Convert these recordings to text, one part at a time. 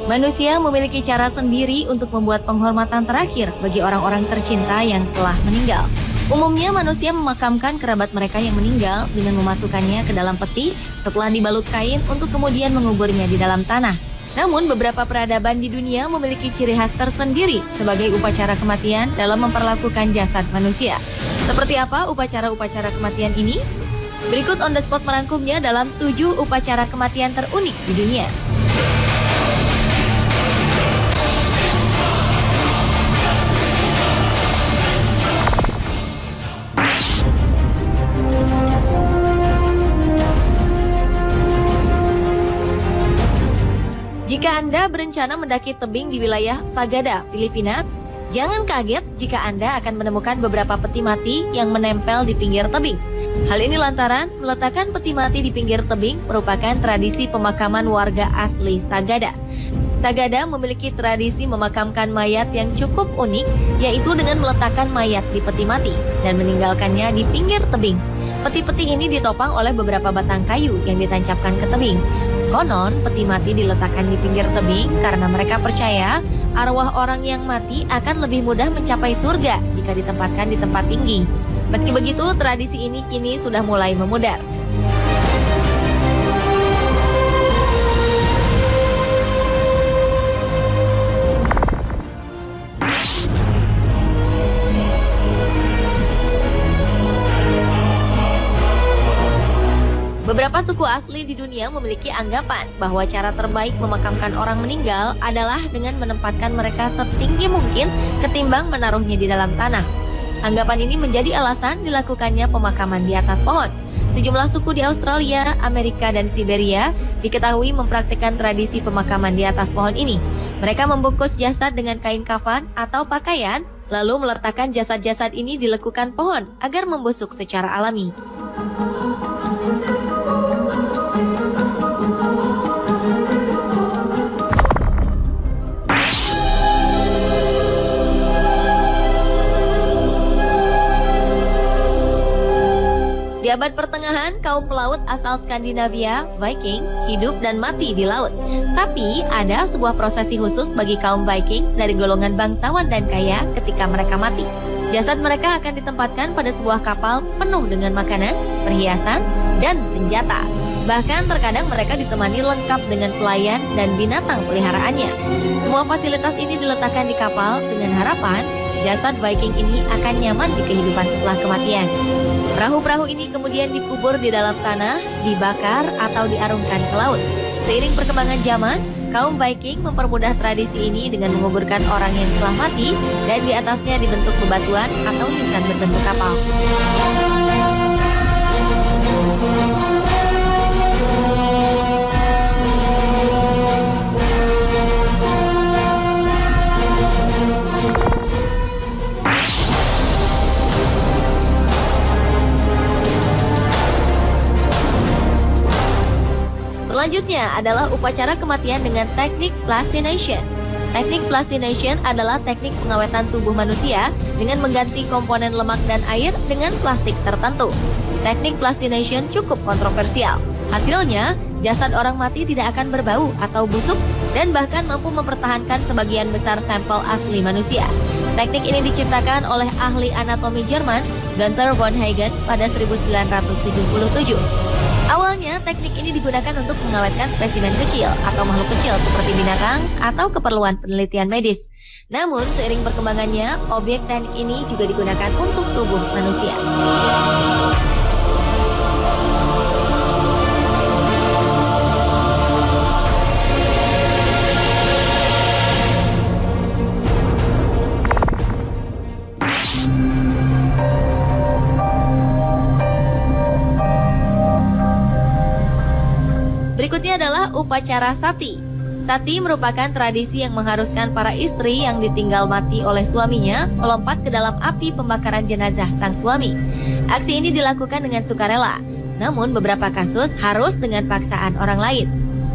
Manusia memiliki cara sendiri untuk membuat penghormatan terakhir bagi orang-orang tercinta yang telah meninggal. Umumnya manusia memakamkan kerabat mereka yang meninggal dengan memasukkannya ke dalam peti setelah dibalut kain untuk kemudian menguburnya di dalam tanah. Namun beberapa peradaban di dunia memiliki ciri khas tersendiri sebagai upacara kematian dalam memperlakukan jasad manusia. Seperti apa upacara-upacara kematian ini? Berikut On The Spot merangkumnya dalam 7 upacara kematian terunik di dunia. Jika Anda berencana mendaki tebing di wilayah Sagada, Filipina, jangan kaget jika Anda akan menemukan beberapa peti mati yang menempel di pinggir tebing. Hal ini lantaran meletakkan peti mati di pinggir tebing merupakan tradisi pemakaman warga asli Sagada. Sagada memiliki tradisi memakamkan mayat yang cukup unik, yaitu dengan meletakkan mayat di peti mati dan meninggalkannya di pinggir tebing. Peti-peti ini ditopang oleh beberapa batang kayu yang ditancapkan ke tebing. Konon, peti mati diletakkan di pinggir tebing karena mereka percaya arwah orang yang mati akan lebih mudah mencapai surga jika ditempatkan di tempat tinggi. Meski begitu, tradisi ini kini sudah mulai memudar. Beberapa suku asli di dunia memiliki anggapan bahwa cara terbaik memakamkan orang meninggal adalah dengan menempatkan mereka setinggi mungkin ketimbang menaruhnya di dalam tanah. Anggapan ini menjadi alasan dilakukannya pemakaman di atas pohon. Sejumlah suku di Australia, Amerika, dan Siberia diketahui mempraktikkan tradisi pemakaman di atas pohon ini. Mereka membungkus jasad dengan kain kafan atau pakaian, lalu meletakkan jasad-jasad ini di lekukan pohon agar membusuk secara alami. Di abad pertengahan, kaum pelaut asal Skandinavia, Viking, hidup dan mati di laut. Tapi ada sebuah prosesi khusus bagi kaum Viking dari golongan bangsawan dan kaya ketika mereka mati. Jasad mereka akan ditempatkan pada sebuah kapal penuh dengan makanan, perhiasan, dan senjata. Bahkan terkadang mereka ditemani lengkap dengan pelayan dan binatang peliharaannya. Semua fasilitas ini diletakkan di kapal dengan harapan jasad Viking ini akan nyaman di kehidupan setelah kematian. Perahu-perahu ini kemudian dikubur di dalam tanah, dibakar, atau diarungkan ke laut. Seiring perkembangan zaman, kaum Viking mempermudah tradisi ini dengan menguburkan orang yang telah mati dan di atasnya dibentuk bebatuan atau nisan berbentuk kapal. Selanjutnya adalah upacara kematian dengan teknik plastination. Teknik plastination adalah teknik pengawetan tubuh manusia dengan mengganti komponen lemak dan air dengan plastik tertentu. Teknik plastination cukup kontroversial. Hasilnya, jasad orang mati tidak akan berbau atau busuk dan bahkan mampu mempertahankan sebagian besar sampel asli manusia. Teknik ini diciptakan oleh ahli anatomi Jerman Gunther von Hagens pada 1977. Awalnya, teknik ini digunakan untuk mengawetkan spesimen kecil atau makhluk kecil seperti binatang atau keperluan penelitian medis. Namun, seiring perkembangannya, objek teknik ini juga digunakan untuk tubuh manusia. Berikutnya adalah upacara sati. Sati merupakan tradisi yang mengharuskan para istri yang ditinggal mati oleh suaminya melompat ke dalam api pembakaran jenazah sang suami. Aksi ini dilakukan dengan sukarela, namun beberapa kasus harus dengan paksaan orang lain.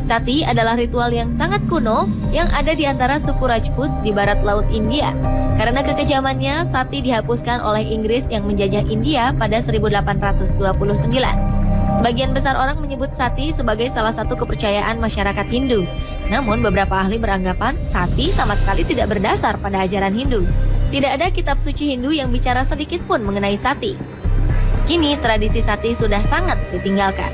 Sati adalah ritual yang sangat kuno yang ada di antara suku Rajput di barat laut India. Karena kekejamannya, sati dihapuskan oleh Inggris yang menjajah India pada 1829. Sebagian besar orang menyebut sati sebagai salah satu kepercayaan masyarakat Hindu. Namun beberapa ahli beranggapan sati sama sekali tidak berdasar pada ajaran Hindu. Tidak ada kitab suci Hindu yang bicara sedikit pun mengenai sati. Kini tradisi sati sudah sangat ditinggalkan.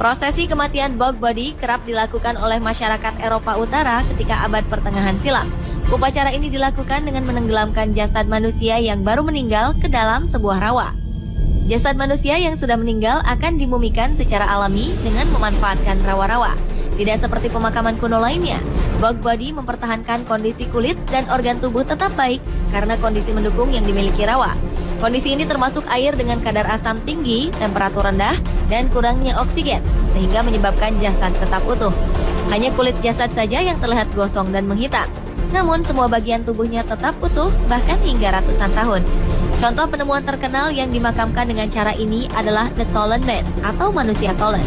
Prosesi kematian bog body kerap dilakukan oleh masyarakat Eropa Utara ketika abad pertengahan silam. Upacara ini dilakukan dengan menenggelamkan jasad manusia yang baru meninggal ke dalam sebuah rawa. Jasad manusia yang sudah meninggal akan dimumikan secara alami dengan memanfaatkan rawa-rawa. Tidak seperti pemakaman kuno lainnya, bog body mempertahankan kondisi kulit dan organ tubuh tetap baik karena kondisi mendukung yang dimiliki rawa. Kondisi ini termasuk air dengan kadar asam tinggi, temperatur rendah, dan kurangnya oksigen, sehingga menyebabkan jasad tetap utuh. Hanya kulit jasad saja yang terlihat gosong dan menghitam. Namun semua bagian tubuhnya tetap utuh, bahkan hingga ratusan tahun. Contoh penemuan terkenal yang dimakamkan dengan cara ini adalah The Tolen Man, atau manusia Tolen.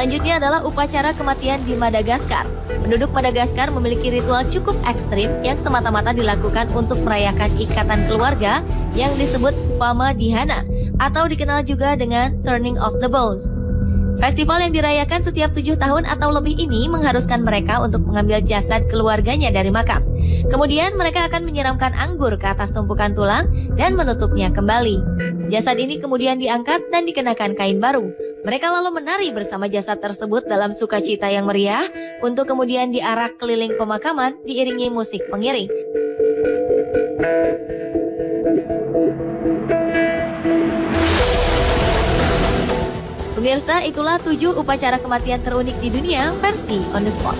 Selanjutnya adalah upacara kematian di Madagaskar. Penduduk Madagaskar memiliki ritual cukup ekstrim yang semata-mata dilakukan untuk merayakan ikatan keluarga yang disebut Fama Dihana atau dikenal juga dengan Turning of the Bones. Festival yang dirayakan setiap 7 tahun atau lebih ini mengharuskan mereka untuk mengambil jasad keluarganya dari makam. Kemudian mereka akan menyiramkan anggur ke atas tumpukan tulang dan menutupnya kembali. Jasad ini kemudian diangkat dan dikenakan kain baru. Mereka lalu menari bersama jasad tersebut dalam sukacita yang meriah untuk kemudian diarak keliling pemakaman diiringi musik pengiring. Pemirsa, itulah 7 upacara kematian terunik di dunia versi On The Spot.